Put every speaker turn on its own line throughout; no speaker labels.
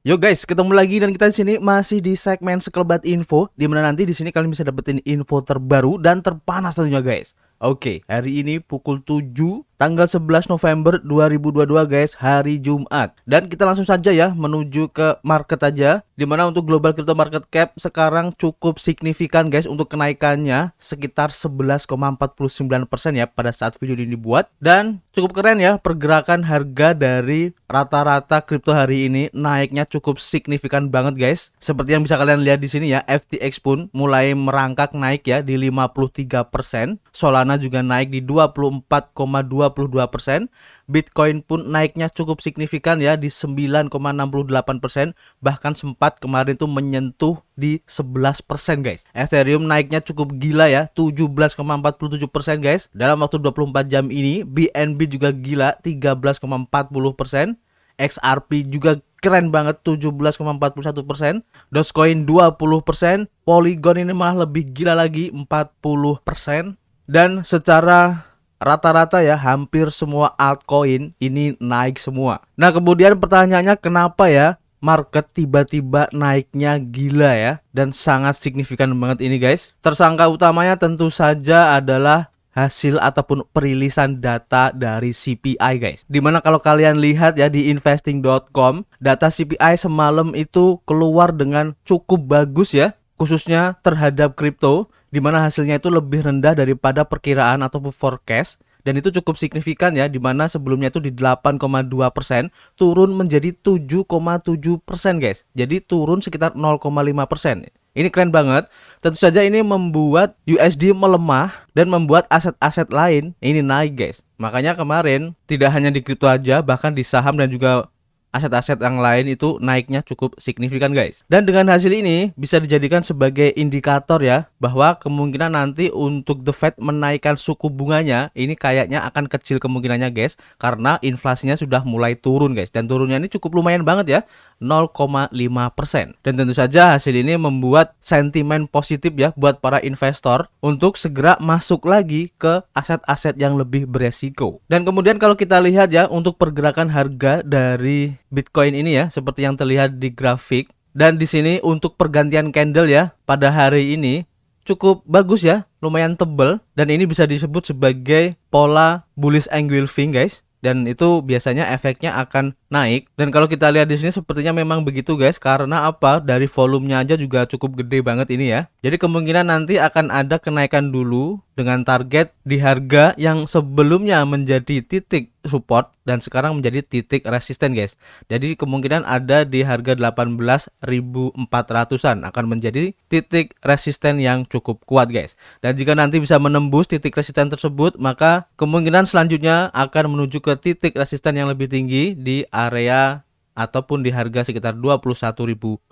Yo guys, ketemu lagi dan kita di sini masih di segmen sekelebat info, di mana nanti di sini kalian bisa dapetin info terbaru dan terpanas tentunya guys. Oke, hari ini pukul 7 tanggal 11 November 2022 guys, hari Jumat. Dan kita langsung saja ya menuju ke market aja, dimana untuk global crypto market cap sekarang cukup signifikan guys untuk kenaikannya sekitar 11,49% ya pada saat video ini dibuat. Dan cukup keren ya pergerakan harga dari rata-rata kripto hari ini naiknya cukup signifikan banget guys. Seperti yang bisa kalian lihat di sini ya, FTX pun mulai merangkak naik ya di 53%. Solana juga naik di 24,22%. Bitcoin pun naiknya cukup signifikan ya di 9,68%. Bahkan sempat kemarin tuh menyentuh di 11% guys. Ethereum naiknya cukup gila ya, 17,47% guys. Dalam waktu 24 jam ini, BNB juga gila 13,40%. XRP juga keren banget 17,41%. Dogecoin 20%. Polygon ini malah lebih gila lagi 40%. Dan secara rata-rata ya hampir semua altcoin ini naik semua. Nah kemudian pertanyaannya kenapa ya market tiba-tiba naiknya gila ya dan sangat signifikan banget ini guys. Tersangka utamanya tentu saja adalah hasil ataupun perilisan data dari CPI guys. Dimana kalau kalian lihat ya di investing.com, data CPI semalam itu keluar dengan cukup bagus ya, khususnya terhadap kripto, dimana hasilnya itu lebih rendah daripada perkiraan ataupun forecast. Dan itu cukup signifikan ya, dimana sebelumnya itu di 8,2% turun menjadi 7,7% guys. Jadi turun sekitar 0,5%. Ini keren banget. Tentu saja ini membuat USD melemah dan membuat aset-aset lain ini naik guys. Makanya kemarin tidak hanya di kripto aja, bahkan di saham dan juga aset-aset yang lain itu naiknya cukup signifikan guys. Dan dengan hasil ini bisa dijadikan sebagai indikator ya, bahwa kemungkinan nanti untuk The Fed menaikkan suku bunganya ini kayaknya akan kecil kemungkinannya guys, karena inflasinya sudah mulai turun guys. Dan turunnya ini cukup lumayan banget ya, 0,5%. Dan tentu saja hasil ini membuat sentimen positif ya buat para investor untuk segera masuk lagi ke aset-aset yang lebih beresiko. Dan kemudian kalau kita lihat ya untuk pergerakan harga dari Bitcoin ini ya, seperti yang terlihat di grafik. Dan di sini untuk pergantian candle ya pada hari ini cukup bagus ya, lumayan tebal, dan ini bisa disebut sebagai pola bullish engulfing guys. Dan itu biasanya efeknya akan naik. Dan kalau kita lihat di sini sepertinya memang begitu guys, karena apa? Dari volumenya aja juga cukup gede banget ini ya. Jadi kemungkinan nanti akan ada kenaikan dulu dengan target di harga yang sebelumnya menjadi titik support dan sekarang menjadi titik resisten guys. Jadi kemungkinan ada di harga 18.400-an akan menjadi titik resisten yang cukup kuat guys. Dan jika nanti bisa menembus titik resisten tersebut, maka kemungkinan selanjutnya akan menuju ke titik resisten yang lebih tinggi di area ataupun di harga sekitar 21.400.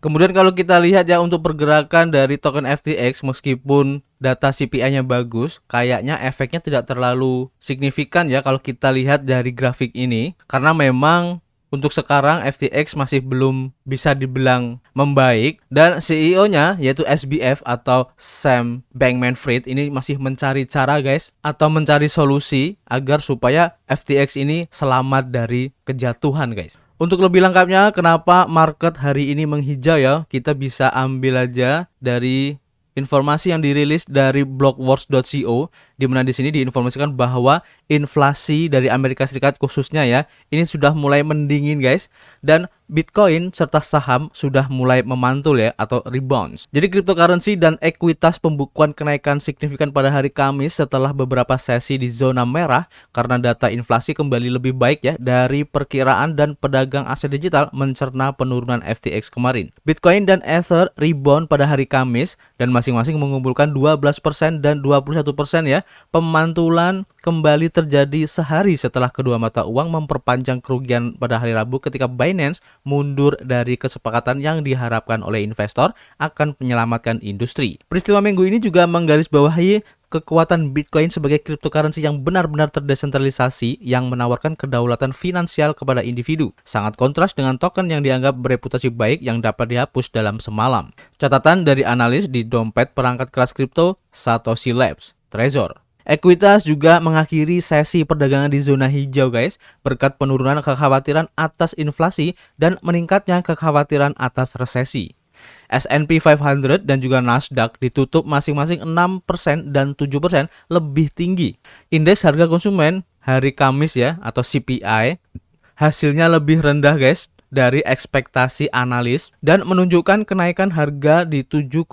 Kemudian kalau kita lihat ya untuk pergerakan dari token FTX, meskipun data CPI-nya bagus, kayaknya efeknya tidak terlalu signifikan ya kalau kita lihat dari grafik ini, karena memang untuk sekarang FTX masih belum bisa dibilang membaik, dan CEO-nya yaitu SBF atau Sam Bankman-Fried ini masih mencari cara guys, atau mencari solusi agar supaya FTX ini selamat dari kejatuhan guys. Untuk lebih lengkapnya kenapa market hari ini menghijau ya, kita bisa ambil aja dari informasi yang dirilis dari blockwatch.co, di mana di sini diinformasikan bahwa inflasi dari Amerika Serikat khususnya ya, ini sudah mulai mendingin guys, dan Bitcoin serta saham sudah mulai memantul ya atau rebounds. Jadi cryptocurrency dan ekuitas pembukuan kenaikan signifikan pada hari Kamis setelah beberapa sesi di zona merah karena data inflasi kembali lebih baik ya dari perkiraan, dan pedagang aset digital mencerna penurunan FTX kemarin. Bitcoin dan Ether rebound pada hari Kamis dan masing-masing mengumpulkan 12% dan 21% ya. Pemantulan kembali terjadi sehari setelah kedua mata uang memperpanjang kerugian pada hari Rabu ketika Binance mundur dari kesepakatan yang diharapkan oleh investor akan menyelamatkan industri. Peristiwa minggu ini juga menggarisbawahi kekuatan Bitcoin sebagai cryptocurrency yang benar-benar terdesentralisasi yang menawarkan kedaulatan finansial kepada individu. Sangat kontras dengan token yang dianggap bereputasi baik yang dapat dihapus dalam semalam. Catatan dari analis di dompet perangkat keras kripto Satoshi Labs, Trezor. Ekuitas juga mengakhiri sesi perdagangan di zona hijau guys, berkat penurunan kekhawatiran atas inflasi dan meningkatnya kekhawatiran atas resesi. S&P 500 dan juga Nasdaq ditutup masing-masing 6% dan 7% lebih tinggi. Indeks harga konsumen hari Kamis ya atau CPI hasilnya lebih rendah guys dari ekspektasi analis dan menunjukkan kenaikan harga di 7,7%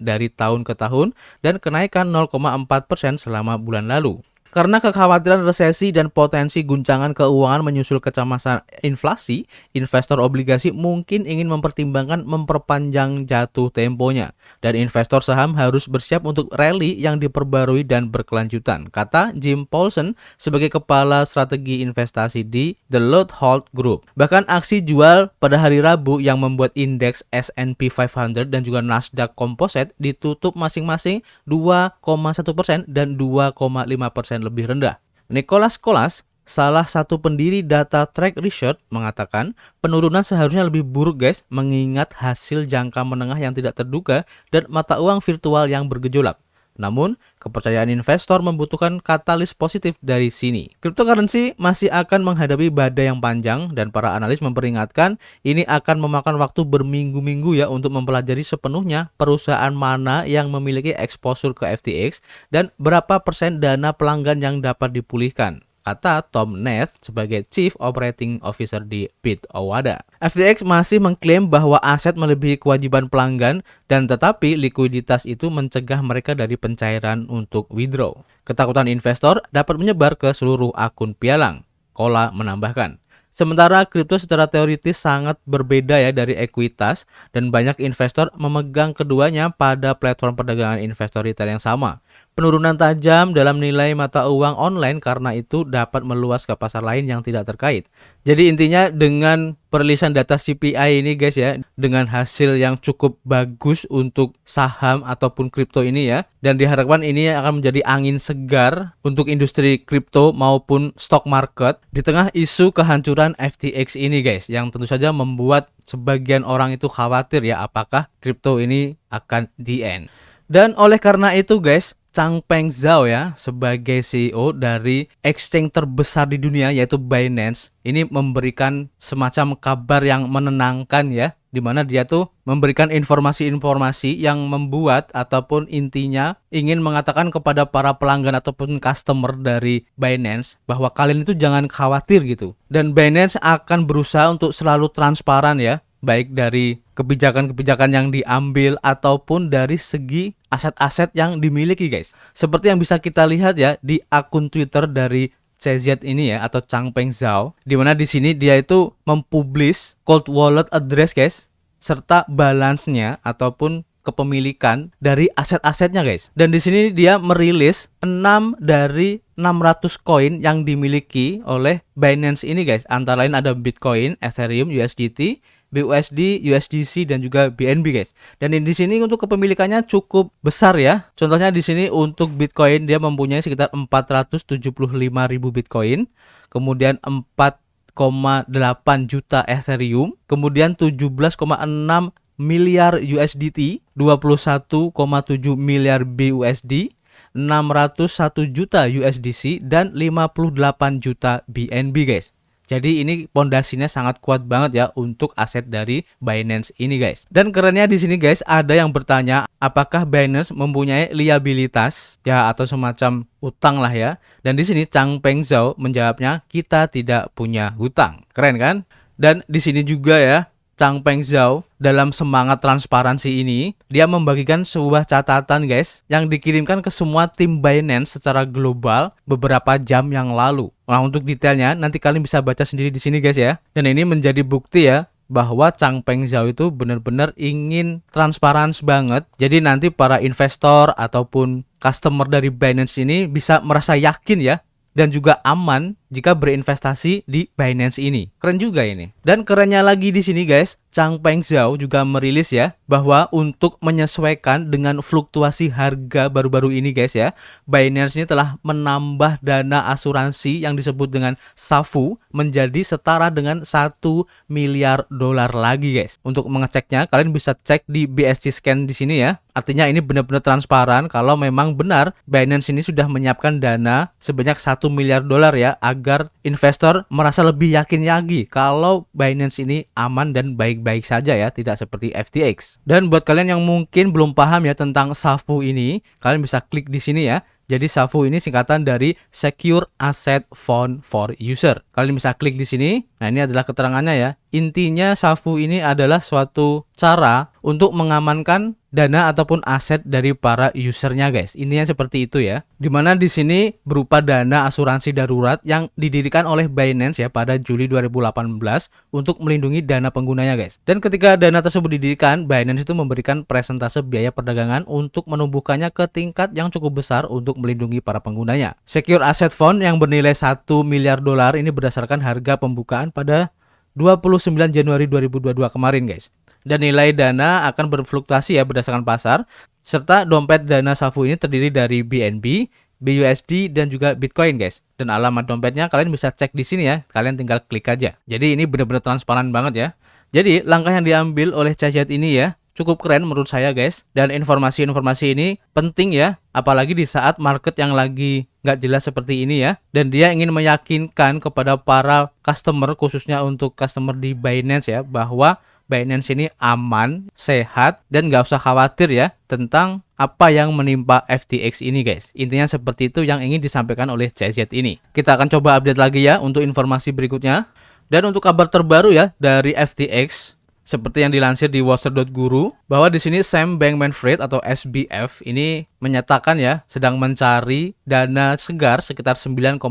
dari tahun ke tahun dan kenaikan 0,4% selama bulan lalu. Karena kekhawatiran resesi dan potensi guncangan keuangan menyusul kecemasan inflasi, investor obligasi mungkin ingin mempertimbangkan memperpanjang jatuh temponya. Dan investor saham harus bersiap untuk rally yang diperbarui dan berkelanjutan, kata Jim Paulson sebagai kepala strategi investasi di The Loud Group. Bahkan aksi jual pada hari Rabu yang membuat indeks S&P 500 dan juga Nasdaq Composite ditutup masing-masing 2,1% dan 2,5% lebih rendah. Nicholas Colas, salah satu pendiri data Track Research, mengatakan penurunan seharusnya lebih buruk guys, mengingat hasil jangka menengah yang tidak terduga dan mata uang virtual yang bergejolak. Namun, kepercayaan investor membutuhkan katalis positif dari sini. Cryptocurrency masih akan menghadapi badai yang panjang dan para analis memperingatkan ini akan memakan waktu berminggu-minggu ya untuk mempelajari sepenuhnya perusahaan mana yang memiliki exposure ke FTX dan berapa persen dana pelanggan yang dapat dipulihkan, kata Tom Nath sebagai Chief Operating Officer di Bitowada. FTX masih mengklaim bahwa aset melebihi kewajiban pelanggan dan tetapi likuiditas itu mencegah mereka dari pencairan untuk withdraw. Ketakutan investor dapat menyebar ke seluruh akun pialang, Kola menambahkan. Sementara kripto secara teoritis sangat berbeda ya dari ekuitas dan banyak investor memegang keduanya pada platform perdagangan investor retail yang sama. Penurunan tajam dalam nilai mata uang online karena itu dapat meluas ke pasar lain yang tidak terkait. Jadi intinya dengan perilisan data CPI ini guys ya, dengan hasil yang cukup bagus untuk saham ataupun kripto ini ya, dan diharapkan ini akan menjadi angin segar untuk industri kripto maupun stock market di tengah isu kehancuran FTX ini guys, yang tentu saja membuat sebagian orang itu khawatir ya apakah kripto ini akan di end. Dan oleh karena itu guys, Changpeng Zhao ya sebagai CEO dari exchange terbesar di dunia yaitu Binance ini memberikan semacam kabar yang menenangkan ya, di mana dia tuh memberikan informasi-informasi yang membuat ataupun intinya ingin mengatakan kepada para pelanggan ataupun customer dari Binance bahwa kalian itu jangan khawatir gitu. Dan Binance akan berusaha untuk selalu transparan ya, baik dari kebijakan-kebijakan yang diambil ataupun dari segi aset-aset yang dimiliki guys. Seperti yang bisa kita lihat ya di akun Twitter dari CZ ini ya atau Changpeng Zhao, di mana di sini dia itu mempublish cold wallet address guys serta balance-nya ataupun kepemilikan dari aset-asetnya guys. Dan di sini dia merilis 6 dari 600 koin yang dimiliki oleh Binance ini guys. Antara lain ada Bitcoin, Ethereum, USDT, BUSD, USDC dan juga BNB guys. Dan di sini untuk kepemilikannya cukup besar ya. Contohnya di sini untuk Bitcoin dia mempunyai sekitar 475.000 Bitcoin, kemudian 4,8 juta Ethereum, kemudian 17,6 miliar USDT, 21,7 miliar BUSD, 601 juta USDC dan 58 juta BNB guys. Jadi ini pondasinya sangat kuat banget ya untuk aset dari Binance ini guys. Dan kerennya di sini guys, ada yang bertanya apakah Binance mempunyai liabilitas ya atau semacam utang lah ya. Dan di sini Changpeng Zhao menjawabnya kita tidak punya hutang. Keren kan? Dan di sini juga ya Changpeng Zhao dalam semangat transparansi ini dia membagikan sebuah catatan guys yang dikirimkan ke semua tim Binance secara global beberapa jam yang lalu. Nah, untuk detailnya nanti kalian bisa baca sendiri di sini guys ya. Dan ini menjadi bukti ya bahwa Changpeng Zhao itu benar-benar ingin transparan banget. Jadi nanti para investor ataupun customer dari Binance ini bisa merasa yakin ya dan juga aman jika berinvestasi di Binance ini. Keren juga ini. Dan kerennya lagi di sini guys, Chang Peng Zhao juga merilis ya bahwa untuk menyesuaikan dengan fluktuasi harga baru-baru ini guys ya, Binance ini telah menambah dana asuransi yang disebut dengan SAFU menjadi setara dengan 1 miliar dolar lagi guys. Untuk mengeceknya kalian bisa cek di BSC Scan di sini ya. Artinya ini benar-benar transparan kalau memang benar Binance ini sudah menyiapkan dana sebanyak 1 miliar dolar ya, agar investor merasa lebih yakin lagi kalau Binance ini aman dan baik-baik saja ya, tidak seperti FTX. Dan buat kalian yang mungkin belum paham ya tentang SAFU ini, kalian bisa klik di sini ya. Jadi SAFU ini singkatan dari Secure Asset Fund for User. Kalian bisa klik di sini. Nah, ini adalah keterangannya ya. Intinya SAFU ini adalah suatu cara untuk mengamankan dana ataupun aset dari para usernya guys. Intinya seperti itu ya. Dimana di sini berupa dana asuransi darurat yang didirikan oleh Binance ya pada Juli 2018 untuk melindungi dana penggunanya guys. Dan ketika dana tersebut didirikan, Binance itu memberikan presentase biaya perdagangan untuk menumbuhkannya ke tingkat yang cukup besar untuk melindungi para penggunanya. Secure Asset Fund yang bernilai 1 miliar dolar ini berdasarkan harga pembukaan pada 29 Januari 2022 kemarin guys. Dan nilai dana akan berfluktuasi ya berdasarkan pasar, serta dompet dana SAFU ini terdiri dari BNB, BUSD dan juga Bitcoin guys. Dan alamat dompetnya kalian bisa cek di sini ya, kalian tinggal klik aja. Jadi ini benar-benar transparan banget ya. Jadi langkah yang diambil oleh CZ ini ya cukup keren menurut saya guys. Dan informasi-informasi ini penting ya, apalagi di saat market yang lagi nggak jelas seperti ini ya. Dan dia ingin meyakinkan kepada para customer, khususnya untuk customer di Binance ya, bahwa Binance ini aman, sehat, dan nggak usah khawatir ya tentang apa yang menimpa FTX ini guys. Intinya seperti itu yang ingin disampaikan oleh CZ ini. Kita akan coba update lagi ya untuk informasi berikutnya. Dan untuk kabar terbaru ya dari FTX, seperti yang dilansir di Watcher.guru, bahwa di sini Sam Bankman-Fried atau SBF ini menyatakan ya sedang mencari dana segar sekitar 9,4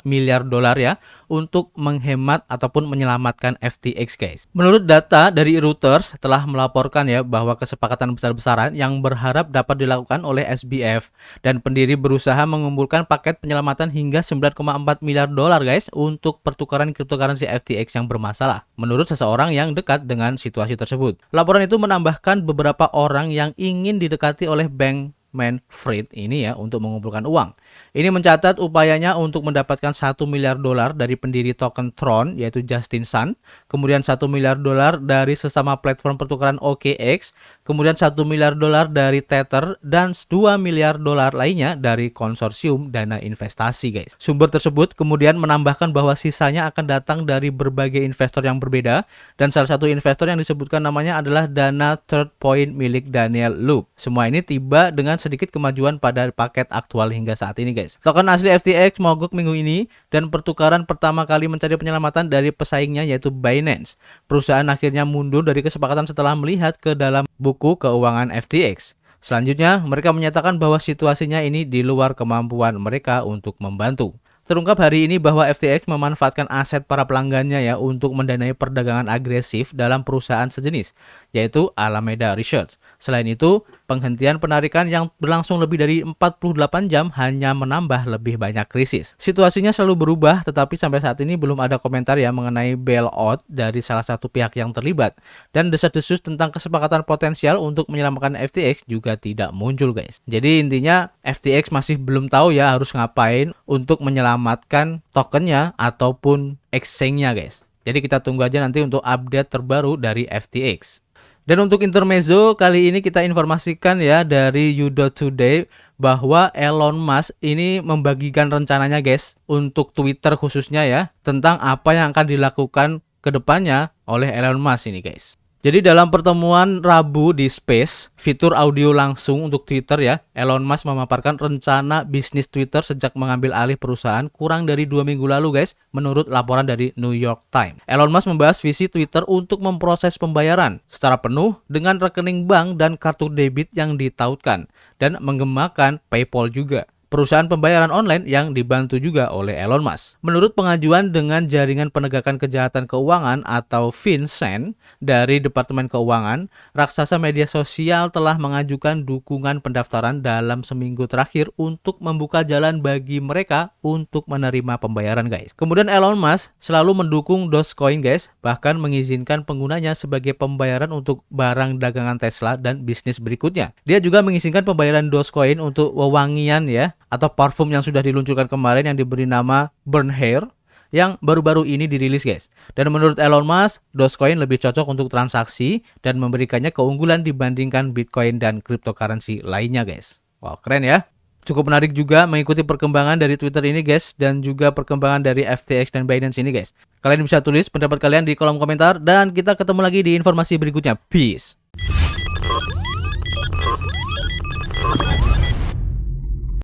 miliar dolar ya untuk menghemat ataupun menyelamatkan FTX guys. Menurut data dari Reuters telah melaporkan ya bahwa kesepakatan besar-besaran yang berharap dapat dilakukan oleh SBF dan pendiri berusaha mengumpulkan paket penyelamatan hingga 9,4 miliar dolar guys untuk pertukaran cryptocurrency FTX yang bermasalah. Menurut seseorang yang dekat dengan situasi tersebut. Laporan itu menambahkan beberapa orang yang ingin didekati oleh Bankman-Fried ini ya untuk mengumpulkan uang. Ini mencatat upayanya untuk mendapatkan 1 miliar dolar dari pendiri token Tron yaitu Justin Sun, kemudian 1 miliar dolar dari sesama platform pertukaran OKX, kemudian 1 miliar dolar dari Tether dan 2 miliar dolar lainnya dari konsorsium dana investasi guys. Sumber tersebut kemudian menambahkan bahwa sisanya akan datang dari berbagai investor yang berbeda dan salah satu investor yang disebutkan namanya adalah dana Third Point milik Daniel Loop. Semua ini tiba dengan sedikit kemajuan pada paket aktual hingga saat ini guys. Token asli FTX mogok minggu ini dan pertukaran pertama kali mencari penyelamatan dari pesaingnya yaitu Binance. Perusahaan akhirnya mundur dari kesepakatan setelah melihat ke dalam buku keuangan FTX. Selanjutnya, mereka menyatakan bahwa situasinya ini di luar kemampuan mereka untuk membantu. Terungkap hari ini bahwa FTX memanfaatkan aset para pelanggannya ya untuk mendanai perdagangan agresif dalam perusahaan sejenis, yaitu Alameda Research. Selain itu, penghentian penarikan yang berlangsung lebih dari 48 jam hanya menambah lebih banyak krisis. Situasinya selalu berubah, tetapi sampai saat ini belum ada komentar ya mengenai bailout dari salah satu pihak yang terlibat. Dan desas-desus tentang kesepakatan potensial untuk menyelamatkan FTX juga tidak muncul guys. Jadi intinya FTX masih belum tahu ya harus ngapain untuk menyelamatkan tokennya ataupun exchange-nya guys. Jadi kita tunggu aja nanti untuk update terbaru dari FTX. Dan untuk intermezzo kali ini kita informasikan ya dari You.Today bahwa Elon Musk ini membagikan rencananya guys untuk Twitter khususnya ya tentang apa yang akan dilakukan ke depannya oleh Elon Musk ini guys. Jadi dalam pertemuan Rabu di Space, fitur audio langsung untuk Twitter ya, Elon Musk memaparkan rencana bisnis Twitter sejak mengambil alih perusahaan kurang dari 2 minggu lalu guys, menurut laporan dari New York Times. Elon Musk membahas visi Twitter untuk memproses pembayaran secara penuh dengan rekening bank dan kartu debit yang ditautkan, dan mengembangkan PayPal juga. perusahaan pembayaran online yang dibantu juga oleh Elon Musk. Menurut pengajuan dengan Jaringan Penegakan Kejahatan Keuangan atau FinCEN dari Departemen Keuangan, raksasa media sosial telah mengajukan dukungan pendaftaran dalam seminggu terakhir untuk membuka jalan bagi mereka untuk menerima pembayaran, guys. Kemudian Elon Musk selalu mendukung Dogecoin, guys, bahkan mengizinkan penggunanya sebagai pembayaran untuk barang dagangan Tesla dan bisnis berikutnya. Dia juga mengizinkan pembayaran Dogecoin untuk wewangian ya, atau parfum yang sudah diluncurkan kemarin yang diberi nama Burn Hair yang baru-baru ini dirilis, guys. Dan menurut Elon Musk, Dogecoin lebih cocok untuk transaksi dan memberikannya keunggulan dibandingkan Bitcoin dan cryptocurrency lainnya, guys. Wow, keren ya. Cukup menarik juga mengikuti perkembangan dari Twitter ini, guys, dan juga perkembangan dari FTX dan Binance ini, guys. Kalian bisa tulis pendapat kalian di kolom komentar dan kita ketemu lagi di informasi berikutnya. Peace.